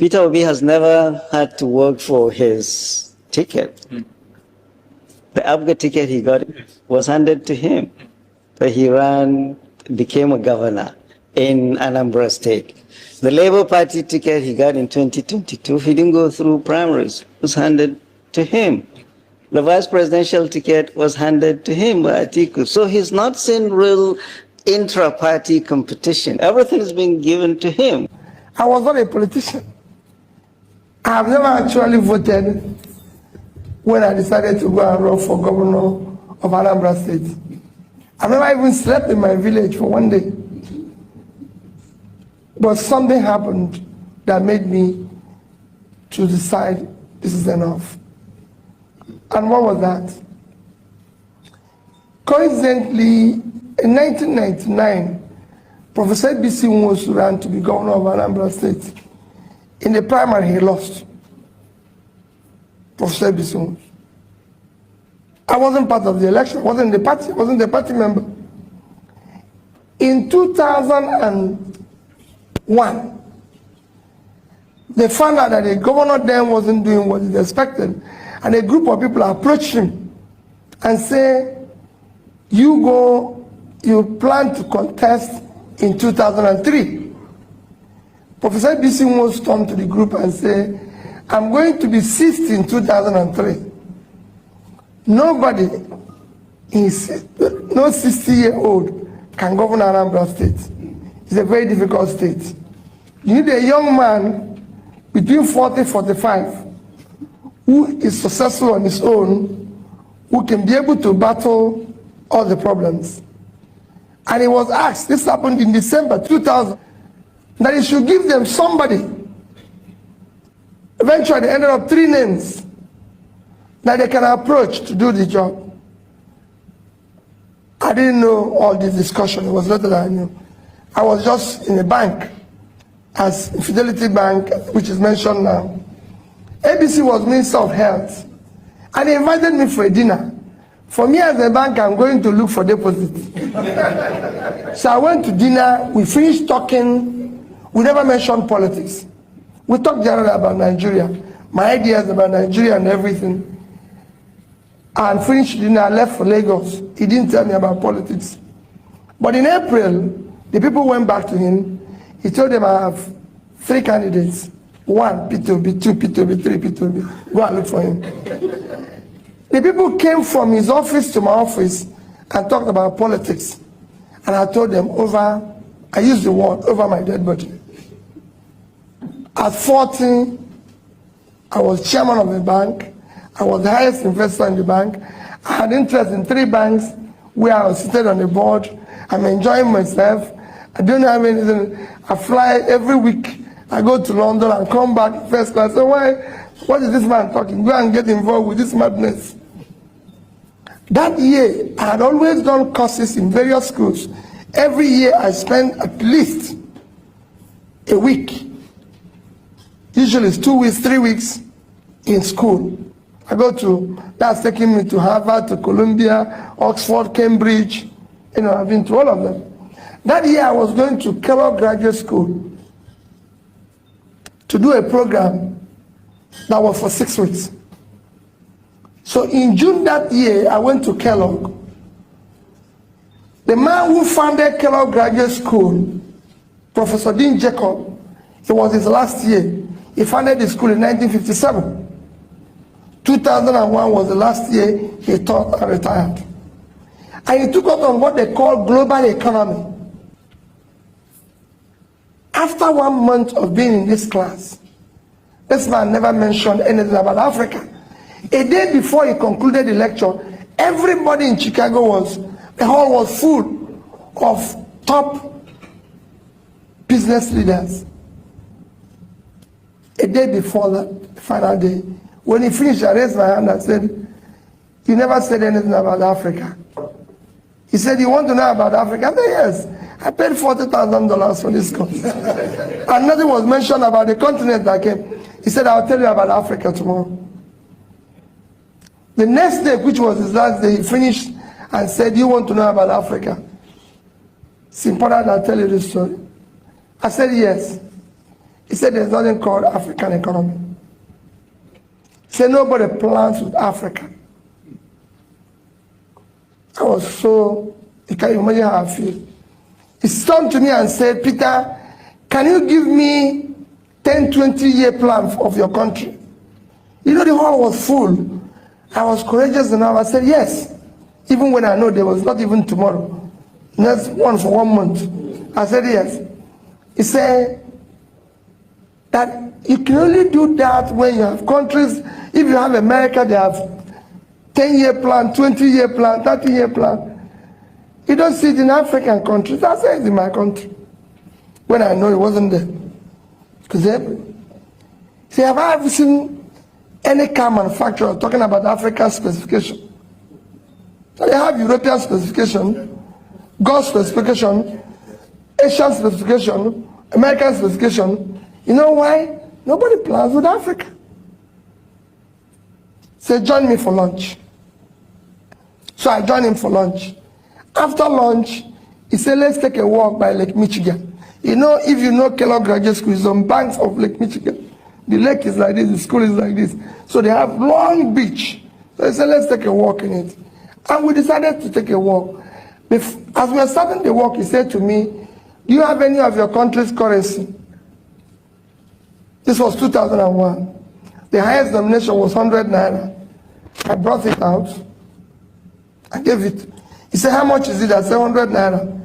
Peter Obi has never had to work for his ticket. The ABGA ticket he got was handed to him. So he became a governor in Anambra State. The Labour Party ticket he got in 2022, he didn't go through primaries, it was handed to him. The vice presidential ticket was handed to him by Atiku. So he's not seen real intra-party competition. Everything is being given to him. I was not a politician. I have never actually voted when I decided to go and run for governor of Anambra State. I've never even slept in my village for one day. But something happened that made me to decide this is enough. And what was that? Coincidentally, in 1999, Professor B.C. Nwosu ran to be governor of Anambra State. In the primary, he lost. Professor B.C. Nwosu. I wasn't part of the election. I wasn't the party. I wasn't the party member. In 2001, they found out that the governor then wasn't doing what he expected. And a group of people approached him and say, you plan to contest in 2003. Professor B.C. Nwosu turned to the group and said, I'm going to be 60 in 2003. Nobody, no 60-year-old can govern Anambra State. It's a very difficult state. You need a young man between 40 and 45 who is successful on his own, who can be able to battle all the problems. And he was asked, this happened in December 2000, that he should give them somebody. Eventually, they ended up 3 names that they can approach to do the job. I didn't know all this discussion. It was later that I knew. I was just in a bank, as Fidelity Bank, which is mentioned now. ABC was Minister of Health, and he invited me for a dinner. For me as a bank, I'm going to look for deposits. So I went to dinner, we finished talking, we never mentioned politics. We talked generally about Nigeria, my ideas about Nigeria and everything. And finished dinner, I left for Lagos. He didn't tell me about politics. But in April, the people went back to him. He told them, I have 3 candidates. 1, P2B, 2, P2B, 3, P2B. Go and look for him. The people came from his office to my office and talked about politics. And I told them I used the word, over my dead body. At 40, I was chairman of the bank. I was the highest investor in the bank. I had interest in 3 banks where I was seated on the board. I'm enjoying myself. I don't have anything. I fly every week. I go to London and come back first class. So what is this man talking? Go and get involved with this madness. That year, I had always done courses in various schools. Every year, I spent at least a week. Usually it's 2 weeks, 3 weeks in school. That's taking me to Harvard, to Columbia, Oxford, Cambridge. I've been to all of them. That year I was going to Kellogg Graduate School to do a program that was for 6 weeks. So in June that year, I went to Kellogg. The man who founded Kellogg Graduate School, Professor Dean Jacob, it was his last year. He founded the school in 1957. 2001 was the last year he taught and retired. And he took us on what they call global economy. After 1 month of being in this class, this man never mentioned anything about Africa. A day before he concluded the lecture, everybody in Chicago the hall was full of top business leaders. A day before that final day, when he finished, I raised my hand and said, you never said anything about Africa. He said, you want to know about Africa? I said, yes. I paid $40,000 for this course. And nothing was mentioned about the continent that came. He said, I'll tell you about Africa tomorrow. The next day, which was his last day, he finished and said, you want to know about Africa? It's important I tell you this story. I said, yes. He said there's nothing called African economy. He said nobody plans with Africa. I was so, you can imagine how I feel. He turned to me and said, Peter, can you give me 10, 20-year plan of your country? You know, the hall was full. I was courageous enough. I said, yes. Even when I know there was not even tomorrow. Next one for 1 month. I said, yes. He said that you can only do that when you have countries. If you have America, they have 10-year plan, 20-year plan, 30-year plan. You don't see it in African countries. I said it's in my country. When I know it wasn't there. Because see, have I ever seen any car manufacturer talking about African specification? So they have European specification, Gulf specification, Asian specification, American specification. You know why? Nobody plans with Africa. Say, join me for lunch. So I joined him for lunch. After lunch, he said, let's take a walk by Lake Michigan. You know, if you know Kellogg Graduate School, it's on banks of Lake Michigan. The lake is like this, the school is like this. So they have long beach. So he said, let's take a walk in it. And we decided to take a walk. As we were starting the walk, he said to me, do you have any of your country's currency? This was 2001. The highest denomination was 100 naira. I brought it out. I gave it. He said, how much is it? I said, 100 naira.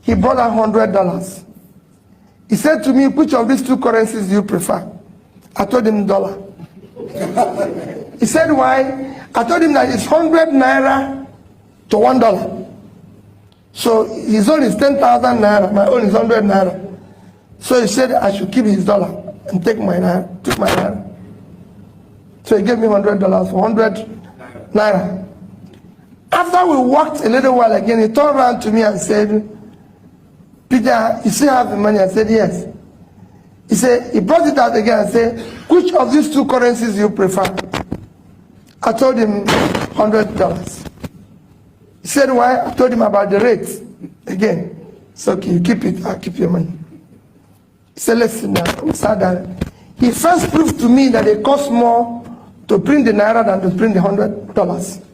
He brought out $100. He said to me, which of these two currencies do you prefer? I told him dollar. He said, why? I told him that it's 100 naira to $1. So his own is 10,000 naira, my own is 100 naira. So he said I should keep his dollar and take my naira, took my naira. So he gave me $100 for 100 naira. After we walked a little while again, he turned around to me and said, Peter, you still have the money? I said, yes. He said, he brought it out again and said, which of these two currencies do you prefer? I told him $100. He said, why? I told him about the rate. Again, it's okay, you keep it, I'll keep your money. He said, let's sit down. We sat down. He first proved to me that it costs more to print the naira than to print the $100.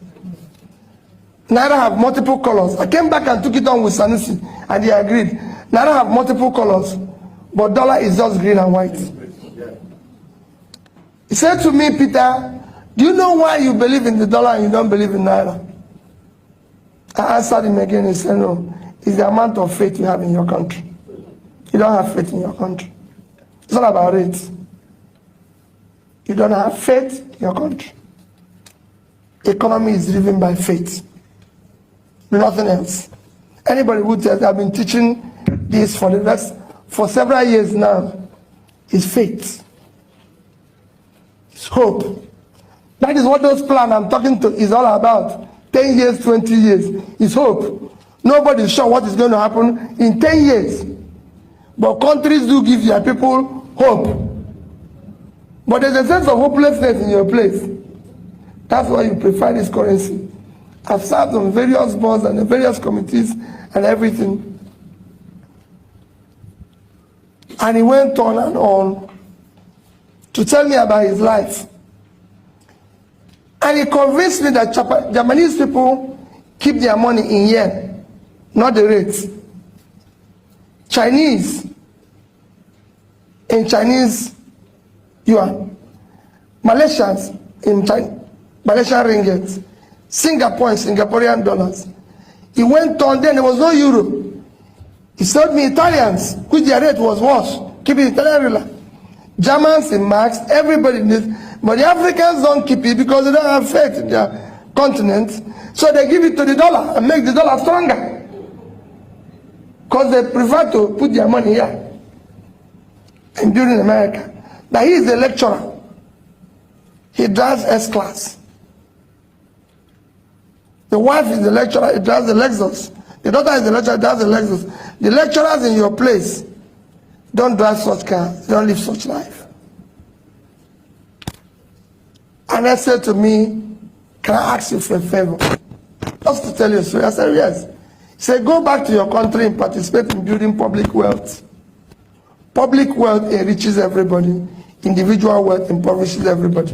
Naira have multiple colors. I came back and took it on with Sanusi, and he agreed. Naira have multiple colors, but dollar is just green and white. He said to me, Peter, do you know why you believe in the dollar and you don't believe in naira? I answered him again. He said, no, it's the amount of faith you have in your country. You don't have faith in your country. It's not about it. You don't have faith in your country. Economy is driven by faith. Nothing else. Anybody who tells, I've been teaching this for several years now, is faith. It's hope. That is what those plans I'm talking to is all about. 10 years, 20 years. It's hope. Nobody's sure what is going to happen in 10 years. But countries do give their people hope. But there's a sense of hopelessness in your place. That's why you prefer this currency. I've served on various boards and various committees and everything. And he went on and on to tell me about his life. And he convinced me that Japanese people keep their money in yen, not the rates. Chinese in Chinese yuan. Malaysians in Malaysian ringgit. Singapore in Singaporean dollars. He went on, then there was no euro. He sold me Italians, which their rate was worse. Keep it Italian ruler. Germans in marks, everybody needs. But the Africans don't keep it because they don't have faith in their continent. So they give it to the dollar and make the dollar stronger. Because they prefer to put their money here and build in America. Now he is a lecturer. He drives S-Class. The wife is the lecturer, it drives the Lexus. The daughter is the lecturer, it drives the Lexus. The lecturers in your place don't drive such cars, they don't live such life. And I said to me, can I ask you for a favor? Just to tell you a story. I said, yes. He said, go back to your country and participate in building public wealth. Public wealth enriches everybody. Individual wealth impoverishes everybody.